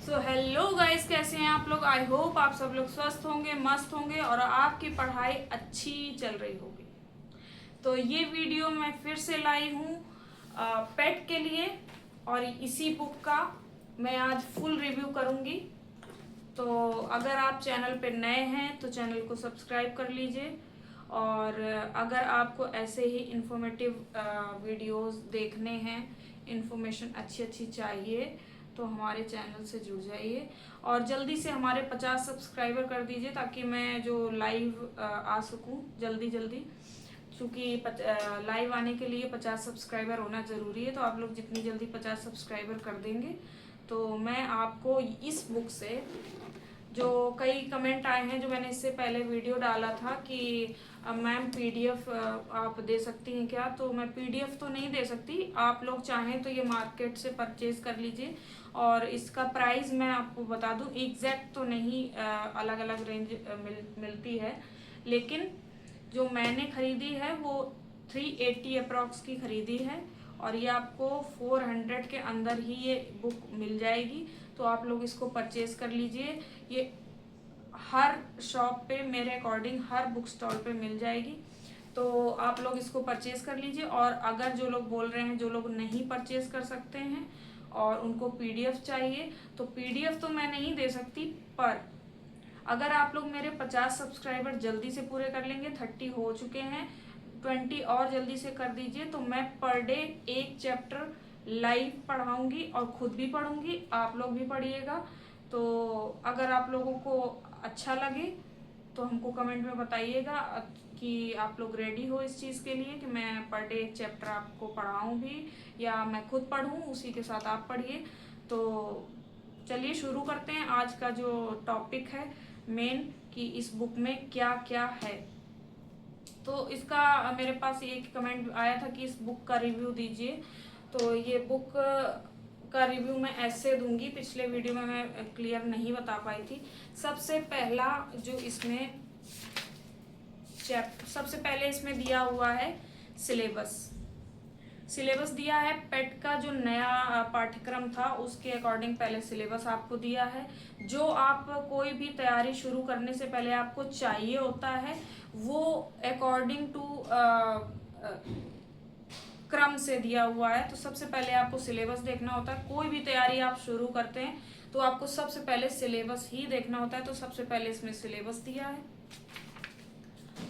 So hello guys, कैसे हैं आप लोग। आई होप आप सब लोग स्वस्थ होंगे, मस्त होंगे और आपकी पढ़ाई अच्छी चल रही होगी। तो ये वीडियो मैं फिर से लाई हूँ पेट के लिए और इसी बुक का मैं आज फुल रिव्यू करूँगी। तो अगर आप चैनल पे नए हैं तो चैनल को सब्सक्राइब कर लीजिए और अगर आपको ऐसे ही इंफॉर्मेटिव वीडियोस देखने हैं, इंफॉर्मेशन अच्छी अच्छी चाहिए तो हमारे चैनल से जुड़ जाइए और जल्दी से हमारे 50 सब्सक्राइबर कर दीजिए ताकि मैं जो लाइव आ सकूं जल्दी जल्दी, क्योंकि लाइव आने के लिए 50 सब्सक्राइबर होना ज़रूरी है। तो आप लोग जितनी जल्दी 50 सब्सक्राइबर कर देंगे तो मैं आपको इस बुक से जो कई कमेंट आए हैं, जो मैंने इससे पहले वीडियो डाला था कि मैम पीडीएफ आप दे सकती हैं क्या, तो मैं पीडीएफ तो नहीं दे सकती। आप लोग चाहें तो ये मार्केट से परचेज कर लीजिए और इसका प्राइस मैं आपको बता दूं, एग्जैक्ट तो नहीं, अलग अलग रेंज मिलती है, लेकिन जो मैंने खरीदी है वो 380 अप्रॉक्स की खरीदी है और ये आपको 400 के अंदर ही ये बुक मिल जाएगी। तो आप लोग इसको परचेज कर लीजिए। ये हर शॉप पे मेरे अकॉर्डिंग हर बुक स्टॉल पे मिल जाएगी, तो आप लोग इसको परचेज कर लीजिए। और अगर जो लोग बोल रहे हैं, जो लोग नहीं परचेज कर सकते हैं और उनको पीडीएफ चाहिए, तो पीडीएफ तो मैं नहीं दे सकती, पर अगर आप लोग मेरे 50 सब्सक्राइबर जल्दी से पूरे कर लेंगे, 30 हो चुके हैं, 20 और जल्दी से कर दीजिए, तो मैं पर डे एक चैप्टर लाइव पढ़ाऊंगी और खुद भी पढ़ूंगी, आप लोग भी पढ़िएगा। तो अगर आप लोगों को अच्छा लगे तो हमको कमेंट में बताइएगा कि आप लोग रेडी हो इस चीज़ के लिए कि मैं पर डे एक चैप्टर आपको पढ़ाऊँ भी या मैं खुद पढ़ूँ, उसी के साथ आप पढ़िए। तो चलिए शुरू करते हैं आज का जो टॉपिक है मेन, कि इस बुक में क्या क्या है। तो इसका मेरे पास एक कमेंट आया था कि इस बुक का रिव्यू दीजिए। तो ये बुक का रिव्यू मैं ऐसे दूंगी, पिछले वीडियो में मैं क्लियर नहीं बता पाई थी। सबसे पहला जो इसमें सबसे पहले इसमें दिया हुआ है सिलेबस। सिलेबस दिया है, पेट का जो नया पाठ्यक्रम था उसके अकॉर्डिंग पहले सिलेबस आपको दिया है। जो आप कोई भी तैयारी शुरू करने से पहले आपको चाहिए होता है वो अकॉर्डिंग टू क्रम से दिया हुआ है। तो सबसे पहले आपको सिलेबस देखना होता है। कोई भी तैयारी आप शुरू करते हैं तो आपको सबसे पहले सिलेबस ही देखना होता है। तो सबसे पहले इसमें सिलेबस दिया है।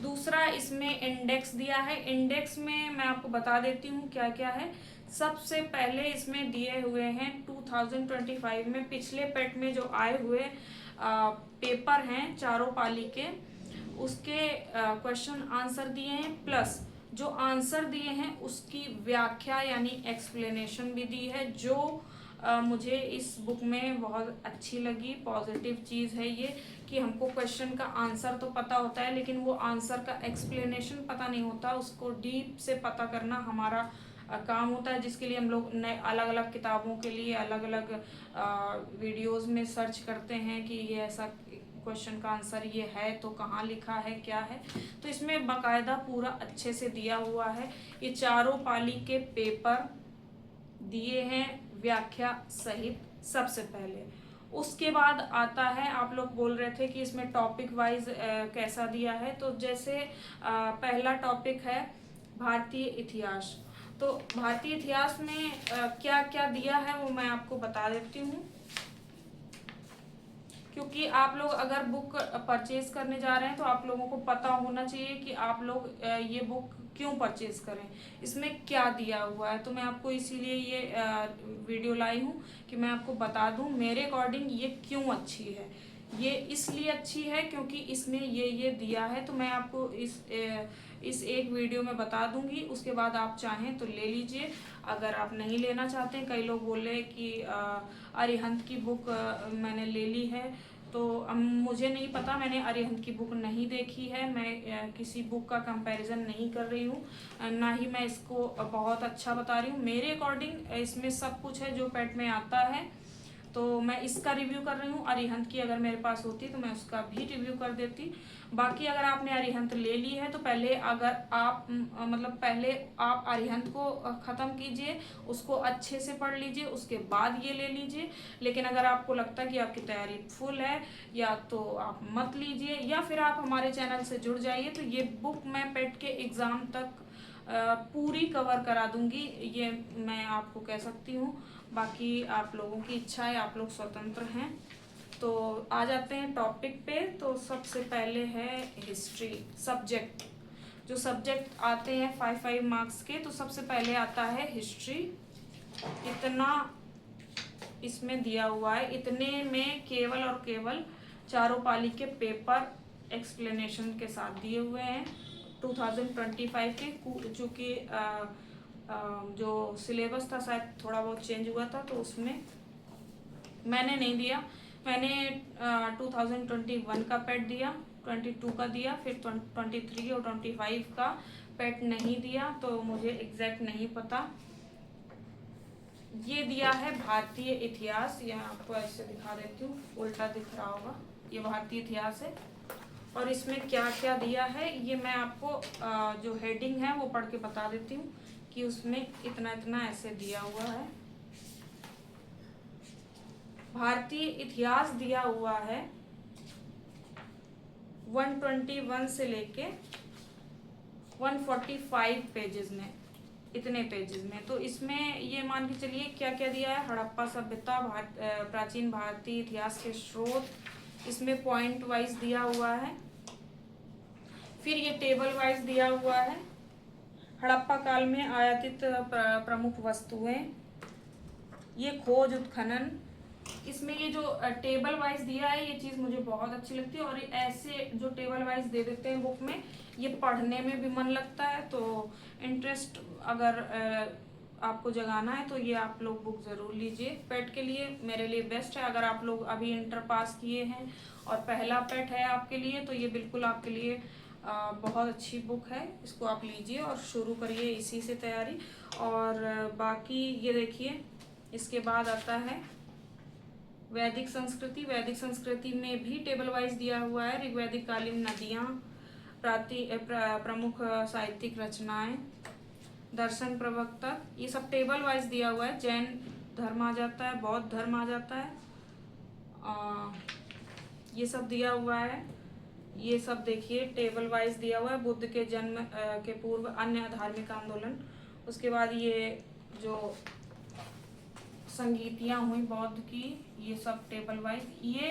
दूसरा इसमें इंडेक्स दिया है। इंडेक्स में मैं आपको बता देती हूँ क्या क्या है। सबसे पहले इसमें दिए हुए हैं 2025 में पिछले पेट में जो आए हुए पेपर हैं चारों पाली के, उसके क्वेश्चन आंसर दिए हैं, प्लस जो आंसर दिए हैं उसकी व्याख्या यानी एक्सप्लेनेशन भी दी है, जो मुझे इस बुक में बहुत अच्छी लगी। पॉजिटिव चीज़ है ये कि हमको क्वेश्चन का आंसर तो पता होता है लेकिन वो आंसर का एक्सप्लेनेशन पता नहीं होता, उसको डीप से पता करना हमारा काम होता है, जिसके लिए हम लोग नए अलग अलग किताबों के लिए अलग अलग वीडियोस में सर्च करते हैं कि ये ऐसा क्वेश्चन का आंसर ये है तो कहाँ लिखा है, क्या है। तो इसमें बाकायदा पूरा अच्छे से दिया हुआ है। ये चारों पाली के पेपर दिए हैं व्याख्या सहित सबसे पहले। उसके बाद आता है, आप लोग बोल रहे थे कि इसमें टॉपिक वाइज कैसा दिया है। तो जैसे पहला टॉपिक है भारतीय इतिहास। तो भारतीय इतिहास में क्या क्या दिया है वो मैं आपको बता देती हूँ, क्योंकि आप लोग अगर बुक परचेज करने जा रहे हैं तो आप लोगों को पता होना चाहिए कि आप लोग ये बुक क्यों परचेज करें, इसमें क्या दिया हुआ है। तो मैं आपको इसीलिए ये वीडियो लाई हूँ कि मैं आपको बता दूँ मेरे अकॉर्डिंग ये क्यों अच्छी है। ये इसलिए अच्छी है क्योंकि इसमें ये दिया है। तो मैं आपको इस एक वीडियो में बता दूंगी, उसके बाद आप चाहें तो ले लीजिए। अगर आप नहीं लेना चाहते हैं, कई लोग बोले कि अरिहंत की बुक मैंने ले ली है, तो मुझे नहीं पता, मैंने अरिहंत की बुक नहीं देखी है, मैं किसी बुक का कंपैरिजन नहीं कर रही हूँ, ना ही मैं इसको बहुत अच्छा बता रही हूँ। मेरे अकॉर्डिंग इसमें सब कुछ है जो पेट में आता है। तो मैं इसका रिव्यू कर रही हूँ। अरिहंत की अगर मेरे पास होती तो मैं उसका भी रिव्यू कर देती। बाकी अगर आपने अरिहंत ले ली है तो पहले अगर आप पहले आप अरिहंत को ख़त्म कीजिए, उसको अच्छे से पढ़ लीजिए, उसके बाद ये ले लीजिए। लेकिन अगर आपको लगता है कि आपकी तैयारी फुल है या तो आप मत लीजिए, या फिर आप हमारे चैनल से जुड़ जाइए। तो ये बुक मैं पेट के एग्ज़ाम तक पूरी कवर करा दूंगी, ये मैं आपको कह सकती हूँ। बाकी आप लोगों की इच्छा है, आप लोग स्वतंत्र हैं। तो आ जाते हैं टॉपिक पे। तो सबसे पहले है हिस्ट्री सब्जेक्ट। जो सब्जेक्ट आते हैं 5 मार्क्स के, तो सबसे पहले आता है हिस्ट्री। इतना इसमें दिया हुआ है, इतने में केवल और केवल चारों पाली के पेपर एक्सप्लेनेशन के साथ दिए हुए हैं 2025 के। चूँकि जो सिलेबस था शायद थोड़ा बहुत चेंज हुआ था, तो उसमें मैंने नहीं दिया। मैंने 2021 का पेट दिया, 22 का दिया, फिर 23 और 25 का पेट नहीं दिया, तो मुझे एग्जैक्ट नहीं पता। ये दिया है भारतीय इतिहास, यह आपको ऐसे दिखा देती हूँ, उल्टा दिख रहा होगा, ये भारतीय इतिहास है। और इसमें क्या क्या दिया है ये मैं आपको जो हेडिंग है वो पढ़ के बता देती हूँ कि उसमें इतना इतना ऐसे दिया हुआ है। भारतीय इतिहास दिया हुआ है 121 से लेके 145 पेजेस में, इतने पेजेस में। तो इसमें ये मान के चलिए क्या क्या दिया है। हड़प्पा सभ्यता, प्राचीन भारतीय इतिहास के स्रोत, इसमें पॉइंट वाइज दिया हुआ है। फिर ये टेबल वाइज दिया हुआ है। हड़प्पा काल में आयातित प्रमुख वस्तुएं, ये खोज उत्खनन। इसमें ये जो टेबल वाइज दिया है ये चीज़ मुझे बहुत अच्छी लगती है। और ऐसे जो टेबल वाइज दे देते हैं बुक में, ये पढ़ने में भी मन लगता है। तो इंटरेस्ट अगर आपको जगाना है तो ये आप लोग बुक ज़रूर लीजिए। पेट के लिए मेरे लिए बेस्ट है। अगर आप लोग अभी इंटर पास किए हैं और पहला पेट है आपके लिए, तो ये बिल्कुल आपके लिए बहुत अच्छी बुक है। इसको आप लीजिए और शुरू करिए इसी से तैयारी। और बाकी ये देखिए, इसके बाद आता है वैदिक संस्कृति। वैदिक संस्कृति में भी टेबल वाइज दिया हुआ है। ऋग्वैदिक कालीन नदियाँ, प्रमुख साहित्यिक रचनाएं, दर्शन प्रवर्तक, ये सब टेबल वाइज दिया हुआ है। जैन धर्म आ जाता है, बौद्ध धर्म आ जाता है, ये सब दिया हुआ है। ये सब देखिए टेबल वाइज दिया हुआ है। बुद्ध के जन्म के पूर्व अन्य धार्मिक आंदोलन, उसके बाद ये जो संगीतियाँ हुई बौद्ध की, ये सब टेबल वाइज। ये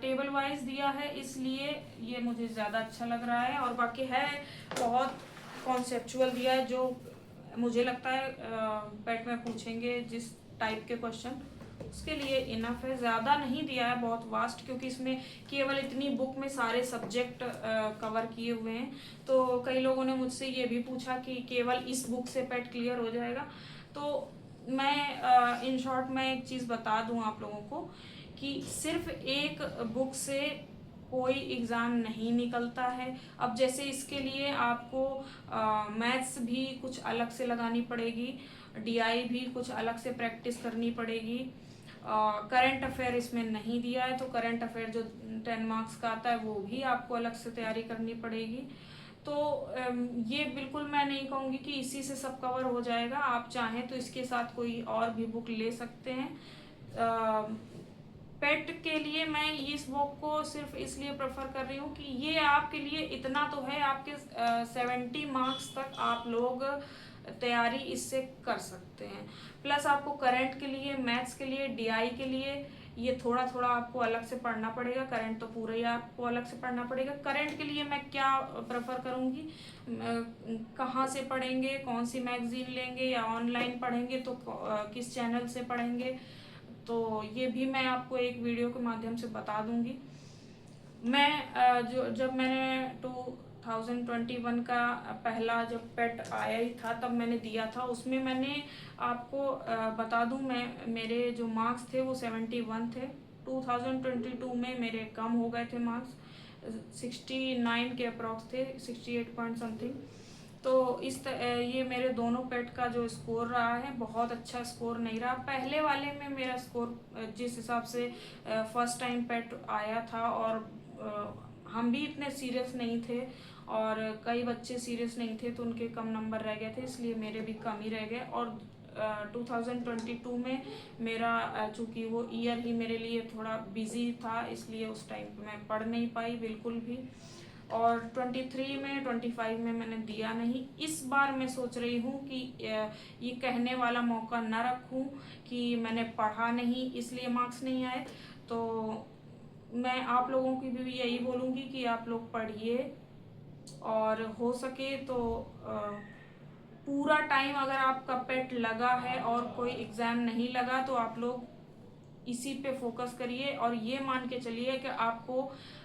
टेबल वाइज दिया है, इसलिए ये मुझे ज़्यादा अच्छा लग रहा है। और बाकी है बहुत कॉन्सेप्चुअल दिया है, जो मुझे लगता है पेट में पूछेंगे जिस टाइप के क्वेश्चन, उसके लिए इनफ है। ज़्यादा नहीं दिया है बहुत वास्ट, क्योंकि इसमें केवल इतनी बुक में सारे सब्जेक्ट कवर किए हुए हैं। तो कई लोगों ने मुझसे ये भी पूछा कि केवल इस बुक से पेट क्लियर हो जाएगा। तो मैं इन शॉर्ट मैं एक चीज़ बता दूं आप लोगों को कि सिर्फ एक बुक से कोई एग्ज़ाम नहीं निकलता है। अब जैसे इसके लिए आपको मैथ्स भी कुछ अलग से लगानी पड़ेगी, डीआई भी कुछ अलग से प्रैक्टिस करनी पड़ेगी। करंट अफेयर इसमें नहीं दिया है, तो करंट अफेयर जो 10 मार्क्स का आता है वो भी आपको अलग से तैयारी करनी पड़ेगी। तो ये बिल्कुल मैं नहीं कहूँगी कि इसी से सब कवर हो जाएगा। आप चाहें तो इसके साथ कोई और भी बुक ले सकते हैं। पेट के लिए मैं इस बुक को सिर्फ इसलिए प्रेफर कर रही हूँ कि ये आपके लिए इतना तो है, आपके 70 मार्क्स तक आप लोग तैयारी इससे कर सकते हैं। प्लस आपको करंट के लिए, मैथ्स के लिए, डीआई के लिए ये थोड़ा थोड़ा आपको अलग से पढ़ना पड़ेगा। करंट तो पूरा ही आपको अलग से पढ़ना पड़ेगा। करंट के लिए मैं क्या प्रेफर करूँगी, कहाँ से पढ़ेंगे, कौन सी मैगजीन लेंगे या ऑनलाइन पढ़ेंगे, तो किस चैनल से पढ़ेंगे, तो ये भी मैं आपको एक वीडियो के माध्यम से बता दूंगी। मैं जब मैंने 2021 का पहला जब पेट आया ही था तब मैंने दिया था, उसमें मैंने आपको बता दूं मैं मेरे जो मार्क्स थे वो 71 थे। 2022 में मेरे कम हो गए थे मार्क्स, 69 के अप्रॉक्स थे, 68 पॉइंट समथिंग। तो ये मेरे दोनों पेट का जो स्कोर रहा है, बहुत अच्छा स्कोर नहीं रहा। पहले वाले में मेरा स्कोर जिस हिसाब से फर्स्ट टाइम पेट आया था, और हम भी इतने सीरियस नहीं थे और कई बच्चे सीरियस नहीं थे, तो उनके कम नंबर रह गए थे, इसलिए मेरे भी कम ही रह गए। और 2022 में मेरा चूँकि वो ईयर ही मेरे लिए थोड़ा बिजी था, इसलिए उस टाइम पे मैं पढ़ नहीं पाई बिल्कुल भी। और 23 में 25 में मैंने दिया नहीं। इस बार मैं सोच रही हूँ कि ये कहने वाला मौका न रखूँ कि मैंने पढ़ा नहीं इसलिए मार्क्स नहीं आए। तो मैं आप लोगों की भी यही बोलूँगी कि आप लोग पढ़िए, और हो सके तो पूरा टाइम अगर आपका पेट लगा है और कोई एग्ज़ाम नहीं लगा तो आप लोग इसी पे फोकस करिए, और ये मान के चलिए कि आपको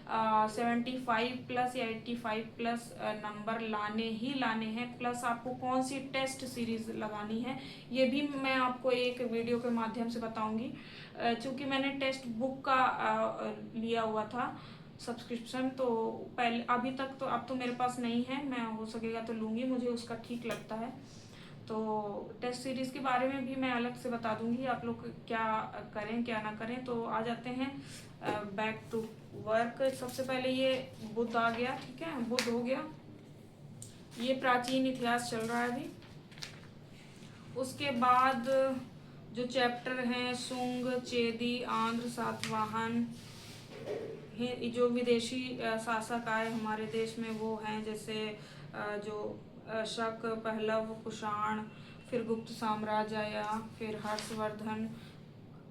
75 प्लस या 85 प्लस नंबर लाने ही लाने हैं। प्लस आपको कौन सी टेस्ट सीरीज लगानी है ये भी मैं आपको एक वीडियो के माध्यम से बताऊंगी। चूँकि मैंने टेक्स्ट बुक का लिया हुआ था सब्सक्रिप्शन, तो पहले अभी तक तो अब तो मेरे पास नहीं है, मैं हो सकेगा तो लूँगी, मुझे उसका ठीक लगता है। तो टेस्ट सीरीज़ के बारे में भी मैं अलग से बता दूंगी आप लोग क्या करें क्या ना करें। तो आ जाते हैं बैक टू वर्क। सबसे पहले ये बुद्ध आ गया, ठीक है, बुद्ध हो गया, ये प्राचीन इतिहास चल रहा है अभी। उसके बाद जो चैप्टर हैं शुंग, चेदी, आंध्र, सातवाहन, जो विदेशी शासक आए हमारे देश में वो हैं, जैसे जो शक, पहलव, कुषाण, फिर गुप्त साम्राज्य आया, फिर हर्षवर्धन।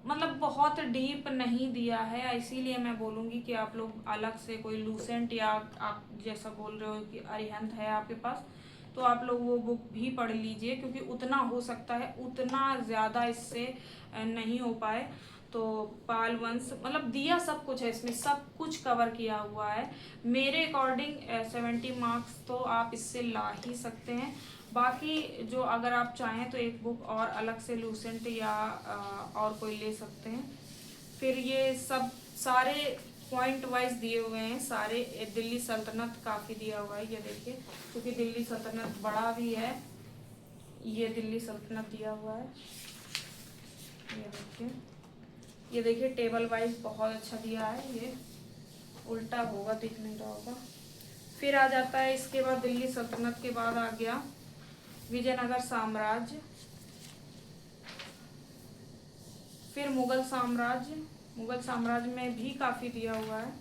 मतलब बहुत डीप नहीं दिया है, इसीलिए मैं बोलूँगी कि आप लोग अलग से कोई लूसेंट या आप जैसा बोल रहे हो कि अरिहंत है आपके पास, तो आप लोग वो बुक भी पढ़ लीजिए, क्योंकि उतना हो सकता है, उतना ज़्यादा इससे नहीं हो पाए। तो पाल वंश मतलब दिया सब कुछ है, इसमें सब कुछ कवर किया हुआ है। मेरे अकॉर्डिंग 70 मार्क्स तो आप इससे ला ही सकते हैं। बाकी जो अगर आप चाहें तो एक बुक और अलग से लूसेंट या और कोई ले सकते हैं। फिर ये सब सारे पॉइंट वाइज दिए हुए हैं सारे। दिल्ली सल्तनत काफ़ी दिया हुआ है, ये देखिए, क्योंकि दिल्ली सल्तनत बड़ा भी है, ये दिल्ली सल्तनत दिया हुआ है, ये देखिए टेबल वाइज बहुत अच्छा दिया है। ये उल्टा होगा, दिख नहीं रहा होगा। फिर आ जाता है इसके बाद दिल्ली सल्तनत के बाद आ गया विजयनगर साम्राज्य, फिर मुगल साम्राज्य, मुगल साम्राज्य में भी काफ़ी दिया हुआ है।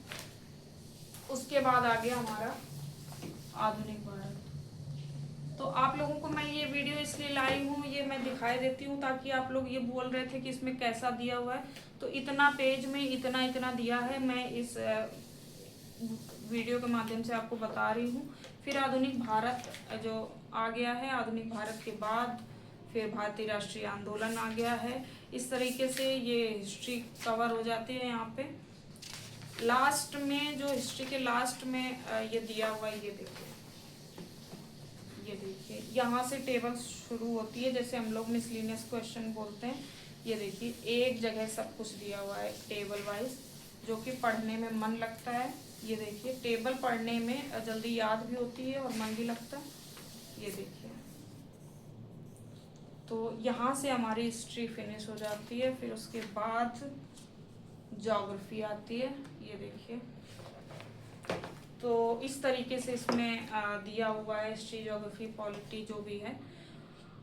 उसके बाद आ गया हमारा आधुनिक भारत। तो आप लोगों को मैं ये वीडियो इसलिए लाई हूँ, ये मैं दिखाई देती हूँ ताकि आप लोग ये बोल रहे थे कि इसमें कैसा दिया हुआ है, तो इतना पेज में इतना इतना दिया है, मैं इस वीडियो के माध्यम से आपको बता रही हूँ। फिर आधुनिक भारत जो आ गया है, आधुनिक भारत के बाद फिर भारतीय राष्ट्रीय आंदोलन आ गया है। इस तरीके से ये हिस्ट्री कवर हो जाती है। यहाँ पे लास्ट में जो हिस्ट्री के लास्ट में ये दिया हुआ है, ये देखिए यहाँ से टेबल शुरू होती है, जैसे हम लोग मिसलिनियस क्वेश्चन बोलते हैं। ये देखिए एक जगह सब कुछ दिया हुआ है टेबल वाइज, जो कि पढ़ने में मन लगता है। ये देखिए टेबल पढ़ने में जल्दी याद भी होती है और मन भी लगता है। ये देखिए, तो यहाँ से हमारी हिस्ट्री फिनिश हो जाती है। फिर उसके बाद ज्योग्राफी आती है, ये देखिए। तो इस तरीके से इसमें दिया हुआ है हिस्ट्री, ज्योग्राफी, पॉलिटी जो भी है।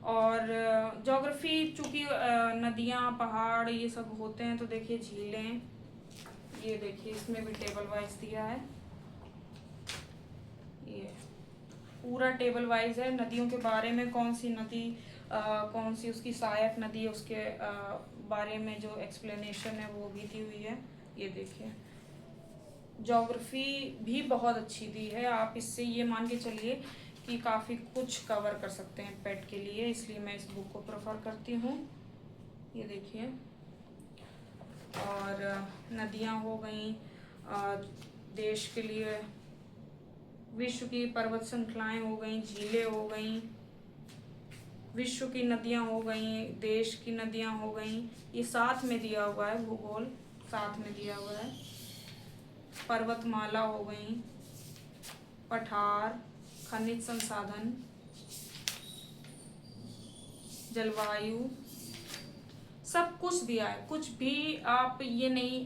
और ज्योग्राफी चूँकि नदियाँ, पहाड़ ये सब होते हैं, तो देखिए झीलें, ये देखिए इसमें भी टेबल वाइज दिया है। ये पूरा टेबल वाइज है, नदियों के बारे में, कौन सी नदी कौन सी उसकी सहायक नदी है, उसके बारे में जो एक्सप्लेनेशन है वो भी दी हुई है। ये देखिए ज्योग्राफी भी बहुत अच्छी दी है, आप इससे ये मान के चलिए कि काफ़ी कुछ कवर कर सकते हैं पेट के लिए, इसलिए मैं इस बुक को प्रेफर करती हूँ। ये देखिए, और नदियाँ हो गई, देश के लिए विश्व की पर्वत श्रृंखलाएँ हो गई, झीलें हो गई, विश्व की नदियाँ हो गई, देश की नदियाँ हो गई, ये साथ में दिया हुआ है, भूगोल साथ में दिया हुआ है। पर्वतमाला हो गई, पठार, खनिज संसाधन, जलवायु, सब कुछ दिया है। कुछ भी आप ये नहीं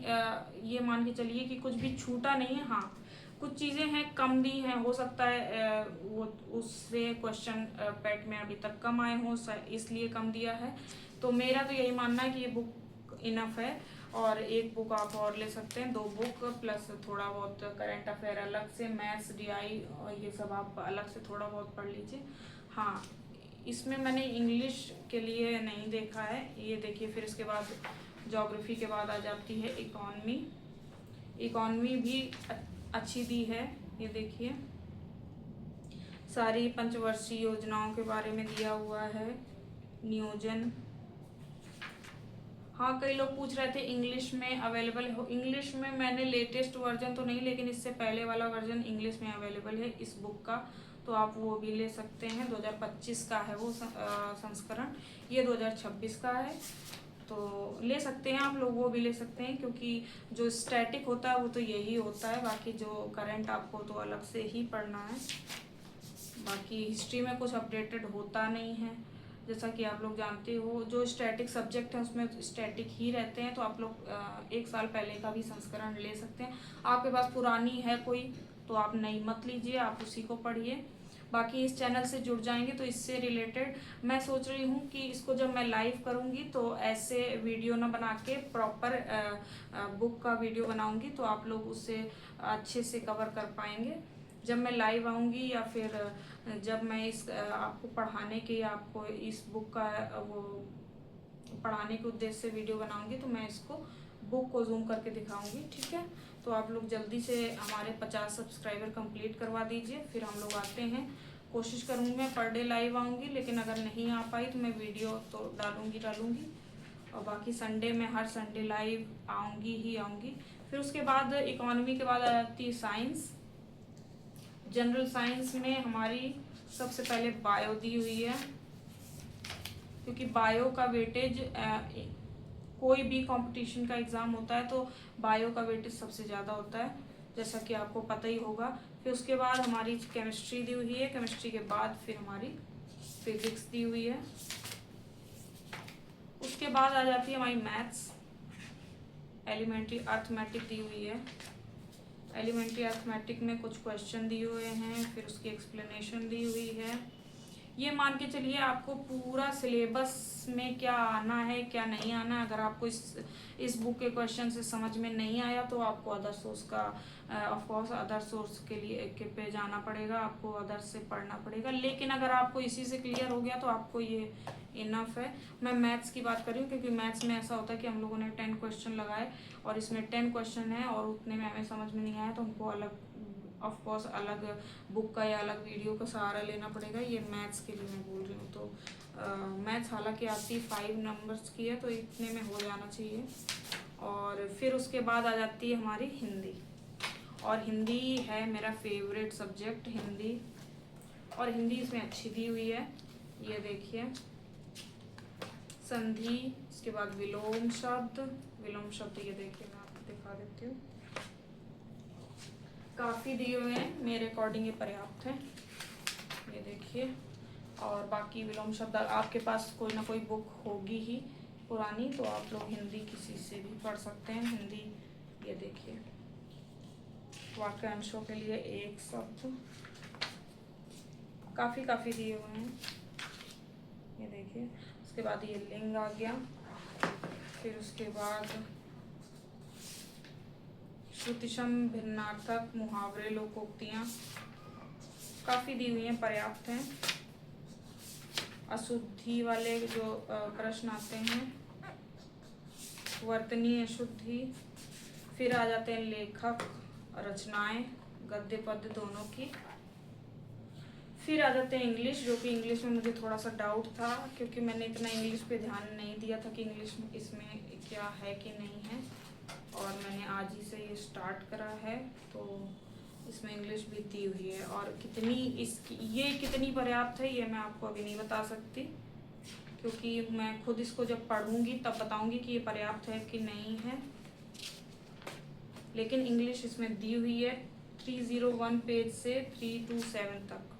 ये मान के चलिए कि कुछ भी छूटा नहीं है। हाँ, कुछ चीज़ें हैं कम दी हैं, हो सकता है वो उससे क्वेश्चन पैट में अभी तक कम आए हों, इसलिए कम दिया है। तो मेरा तो यही मानना है कि ये बुक इनफ है, और एक बुक आप और ले सकते हैं, 2 बुक प्लस थोड़ा बहुत करंट अफेयर अलग से, मैथ्स DI और ये सब आप अलग से थोड़ा बहुत पढ़ लीजिए। हाँ, इसमें मैंने इंग्लिश के लिए नहीं देखा है। ये देखिए, फिर इसके बाद ज्योग्राफी के बाद आ जाती है इकॉनमी। इकॉनमी भी अच्छी दी है। ये देखिए, सारी पंचवर्षीय योजनाओं के बारे में दिया हुआ है, नियोजन। हाँ, कई लोग पूछ रहे थे इंग्लिश में अवेलेबल हो। इंग्लिश में मैंने लेटेस्ट वर्जन तो नहीं, लेकिन इससे पहले वाला वर्जन इंग्लिश में अवेलेबल है इस बुक का, तो आप वो भी ले सकते हैं। 2025 का है वो संस्करण, ये 2026 का है, तो ले सकते हैं आप लोग, वो भी ले सकते हैं, क्योंकि जो स्टैटिक होता है वो तो यही होता है, बाकी जो करंट आपको तो अलग से ही पढ़ना है। बाकी हिस्ट्री में कुछ अपडेटेड होता नहीं है, जैसा कि आप लोग जानते हो। जो स्टैटिक सब्जेक्ट है उसमें स्टैटिक ही रहते हैं, तो आप लोग 1 साल पहले का भी संस्करण ले सकते हैं। आपके पास पुरानी है कोई तो आप नई मत लीजिए, आप उसी को पढ़िए। बाकी इस चैनल से जुड़ जाएंगे तो इससे रिलेटेड मैं सोच रही हूँ कि इसको जब मैं लाइव करूँगी तो ऐसे वीडियो ना बना के प्रॉपर बुक का वीडियो बनाऊँगी, तो आप लोग उससे अच्छे से कवर कर पाएंगे। जब मैं लाइव आऊँगी या फिर जब मैं इस आपको पढ़ाने के, आपको इस बुक का वो पढ़ाने के उद्देश्य से वीडियो बनाऊँगी, तो मैं इसको बुक को जूम करके दिखाऊँगी, ठीक है। तो आप लोग जल्दी से हमारे 50 सब्सक्राइबर कंप्लीट करवा दीजिए, फिर हम लोग आते हैं। कोशिश करूँगी मैं पर डे लाइव आऊँगी, लेकिन अगर नहीं आ पाई तो मैं वीडियो तो डालूँगी। और बाकी संडे में हर संडे लाइव आऊँगी ही आऊँगी। फिर उसके बाद इकोनॉमी के बाद आ जाती है साइंस। जनरल साइंस में हमारी सबसे पहले बायो दी हुई है, क्योंकि बायो का वेटेज कोई भी कंपटीशन का एग्ज़ाम होता है तो बायो का वेटेज सबसे ज़्यादा होता है, जैसा कि आपको पता ही होगा। फिर उसके बाद हमारी केमिस्ट्री दी हुई है, केमिस्ट्री के बाद फिर हमारी फिजिक्स दी हुई है। उसके बाद आ जाती है हमारी मैथ्स, एलिमेंट्री अर्थमेटिक दी हुई है। एलिमेंट्री अर्थमेटिक में कुछ क्वेश्चन दिए हुए हैं, फिर उसकी एक्सप्लेनेशन दी हुई है। ये मान के चलिए आपको पूरा सिलेबस में क्या आना है क्या नहीं आना है। अगर आपको इस बुक के क्वेश्चन से समझ में नहीं आया तो आपको अदर सोर्स का ऑफ कोर्स अदर सोर्स के लिए पे जाना पड़ेगा, आपको अदर से पढ़ना पड़ेगा। लेकिन अगर आपको इसी से क्लियर हो गया तो आपको ये इनफ है। मैं मैथ्स की बात कर रही हूँ, क्योंकि मैथ्स में ऐसा होता है कि हम लोगों ने 10 क्वेश्चन लगाए और इसमें 10 क्वेश्चन है और उतने में हमें समझ में नहीं आया, तो हमको अलग ऑफ कोर्स अलग बुक का या अलग वीडियो का सहारा लेना पड़ेगा। ये मैथ्स के लिए मैं बोल रही हूँ। तो मैथ्स हालांकि आती 5 नंबर्स की है, तो इतने में हो जाना चाहिए। और फिर उसके बाद आ जाती है हमारी हिंदी, और हिंदी है मेरा फेवरेट सब्जेक्ट हिंदी, और हिंदी इसमें अच्छी दी हुई है। ये देखिए, संधि, इसके बाद विलोम शब्द ये देखिए मैं आपको दिखा देती हूँ, काफ़ी दिए हुए हैं, मेरे अकॉर्डिंग ये पर्याप्त है। ये देखिए, और बाकी विलोम शब्द आपके पास कोई ना कोई बुक होगी ही पुरानी, तो आप लोग हिंदी किसी से भी पढ़ सकते हैं हिंदी। ये देखिए, वाक्यांशों के लिए एक शब्द, काफ़ी दिए हुए हैं। ये देखिए, उसके बाद ये लिंग आ गया, फिर उसके बाद श्रुतिशम, भिन्नार्थक, मुहावरे, लोकोक्तियाँ काफ़ी दी हुई हैं, पर्याप्त हैं। अशुद्धि वाले जो प्रश्न आते हैं, वर्तनीय अशुद्धि, फिर आ जाते हैं लेखक, रचनाएं, गद्य पद्य दोनों की। फिर आ जाते हैं इंग्लिश, जो कि इंग्लिश में मुझे थोड़ा सा डाउट था, क्योंकि मैंने इतना इंग्लिश पे ध्यान नहीं दिया था कि इंग्लिश इसमें क्या है कि नहीं है, और मैंने आज ही से ये स्टार्ट करा है, तो इसमें इंग्लिश भी दी हुई है। और कितनी ये कितनी पर्याप्त है ये मैं आपको अभी नहीं बता सकती, क्योंकि मैं खुद इसको जब पढ़ूंगी तब बताऊंगी कि ये पर्याप्त है कि नहीं है। लेकिन इंग्लिश इसमें दी हुई है 301 पेज से 327 तक।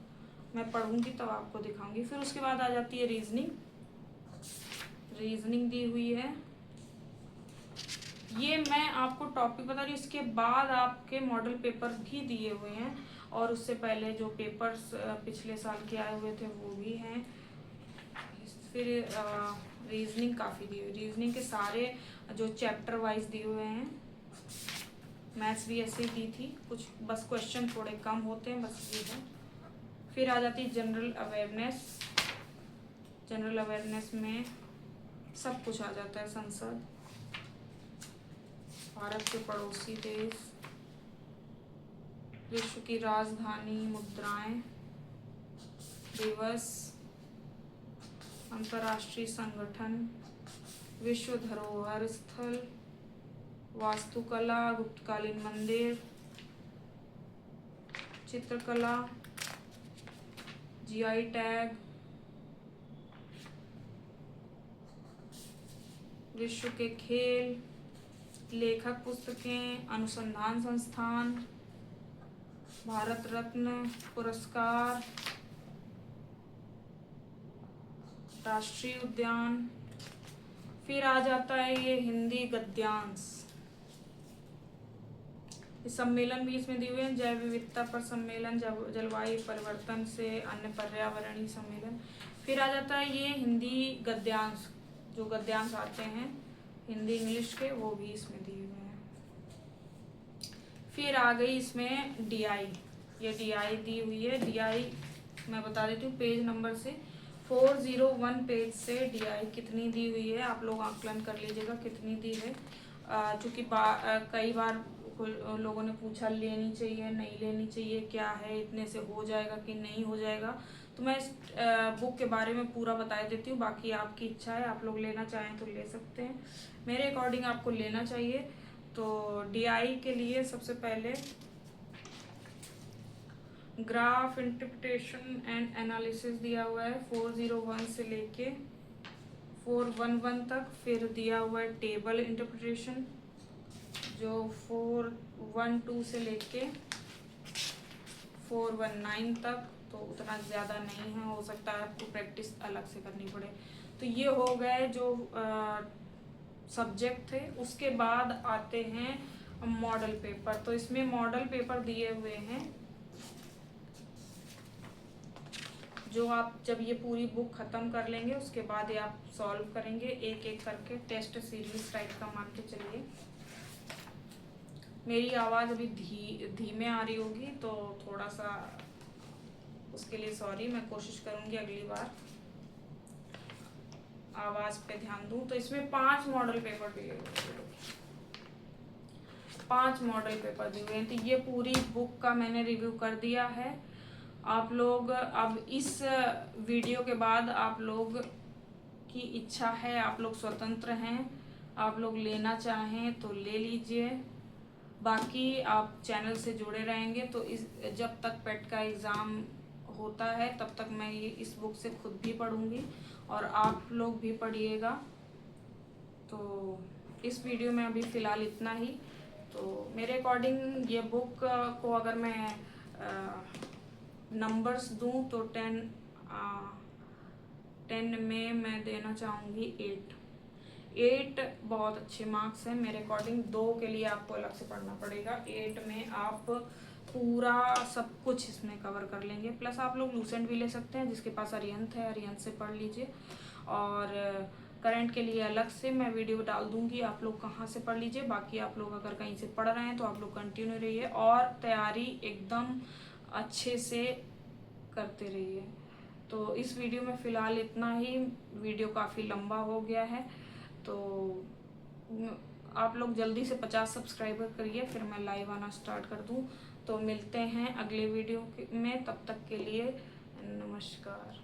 मैं पढ़ूंगी तब आपको दिखाऊंगी। फिर उसके बाद आ जाती है रीजनिंग। रीजनिंग दी हुई है, ये मैं आपको टॉपिक बता रही हूँ। इसके बाद आपके मॉडल पेपर भी दिए हुए हैं और उससे पहले जो पेपर्स पिछले साल के आए हुए थे वो भी हैं। फिर रीजनिंग काफ़ी दी हुई, रीजनिंग के सारे जो चैप्टर वाइज दिए हुए हैं। मैथ्स भी ऐसे ही दी थी, कुछ बस क्वेश्चन थोड़े कम होते हैं, बस ये है। फिर आ जाती है जनरल अवेयरनेस। जनरल अवेयरनेस में सब कुछ आ जाता है। संसद, भारत के पड़ोसी देश, विश्व की राजधानी, मुद्राएं, दिवस, अंतर्राष्ट्रीय संगठन, विश्व धरोहर स्थल, वास्तुकला, गुप्तकालीन मंदिर, चित्रकला, जीआई टैग, विश्व के खेल, लेखक पुस्तकें, अनुसंधान संस्थान, भारत रत्न पुरस्कार, राष्ट्रीय उद्यान। फिर आ जाता है ये हिंदी गद्यांश। सम्मेलन भी इसमें दिए हुए हैं, जैव विविधता पर सम्मेलन, जलवायु परिवर्तन से अन्य पर्यावरणीय सम्मेलन। फिर आ जाता है ये हिंदी गद्यांश, जो गद्यांश आते हैं हिंदी इंग्लिश के, वो भी इसमें दिए हुए हैं। फिर आ गई इसमें डीआई। ये डीआई दी हुई है। डीआई मैं बता देती हूँ पेज नंबर से, 401 पेज से डीआई कितनी दी हुई है आप लोग आकलन कर लीजिएगा कितनी दी है। चूँकि कई बार लोगों ने पूछा लेनी चाहिए नहीं लेनी चाहिए, क्या है, इतने से हो जाएगा कि नहीं हो जाएगा, तो मैं इस बुक के बारे में पूरा बता देती हूँ। बाकी आपकी इच्छा है, आप लोग लेना चाहें तो ले सकते हैं। मेरे अकॉर्डिंग आपको लेना चाहिए। तो डीआई के लिए सबसे पहले ग्राफ इंटरप्रिटेशन एंड एनालिसिस दिया हुआ है 401 से लेके 411 तक। फिर दिया हुआ है टेबल इंटरप्रिटेशन जो 412 से लेके 419 तक, तो उतना ज़्यादा नहीं है, हो सकता है आपको प्रैक्टिस अलग से करनी पड़े। तो ये हो गए जो सब्जेक्ट थे। उसके बाद आते हैं मॉडल पेपर। तो इसमें मॉडल पेपर दिए हुए हैं जो आप जब ये पूरी बुक ख़त्म कर लेंगे उसके बाद ये आप सॉल्व करेंगे एक एक करके, टेस्ट सीरीज टाइप का मान के चलिए। मेरी आवाज़ अभी धीमे आ रही होगी तो थोड़ा सा उसके लिए सॉरी, मैं कोशिश करूँगी अगली बार आवाज़ पे ध्यान दूँ। तो इसमें 5 मॉडल पेपर दिए हुए हैं, 5 मॉडल पेपर दिए हुए हैं। तो ये पूरी बुक का मैंने रिव्यू कर दिया है। आप लोग अब इस वीडियो के बाद आप लोग की इच्छा है, आप लोग स्वतंत्र हैं, आप लोग लेना चाहें तो ले लीजिए। बाकी आप चैनल से जुड़े रहेंगे तो जब तक पेट का एग्ज़ाम होता है तब तक मैं ये इस बुक से खुद भी पढ़ूंगी और आप लोग भी पढ़िएगा। तो इस वीडियो में अभी फ़िलहाल इतना ही। तो मेरे अकॉर्डिंग ये बुक को अगर मैं नंबर्स दूं तो 10 में मैं देना चाहूँगी 8 बहुत अच्छे मार्क्स हैं मेरे अकॉर्डिंग। 2 के लिए आपको अलग से पढ़ना पड़ेगा, 8 में आप पूरा सब कुछ इसमें कवर कर लेंगे। प्लस आप लोग लूसेंट भी ले सकते हैं, जिसके पास अरिहंत है अरिहंत से पढ़ लीजिए। और करंट के लिए अलग से मैं वीडियो डाल दूंगी, आप लोग कहाँ से पढ़ लीजिए। बाकी आप लोग अगर कहीं से पढ़ रहे हैं तो आप लोग कंटिन्यू रहिए और तैयारी एकदम अच्छे से करते रहिए। तो इस वीडियो में फ़िलहाल इतना ही, वीडियो काफ़ी लंबा हो गया है। तो आप लोग जल्दी से 50 सब्सक्राइबर करिए, फिर मैं लाइव आना स्टार्ट कर दूं। तो मिलते हैं अगले वीडियो में, तब तक के लिए नमस्कार।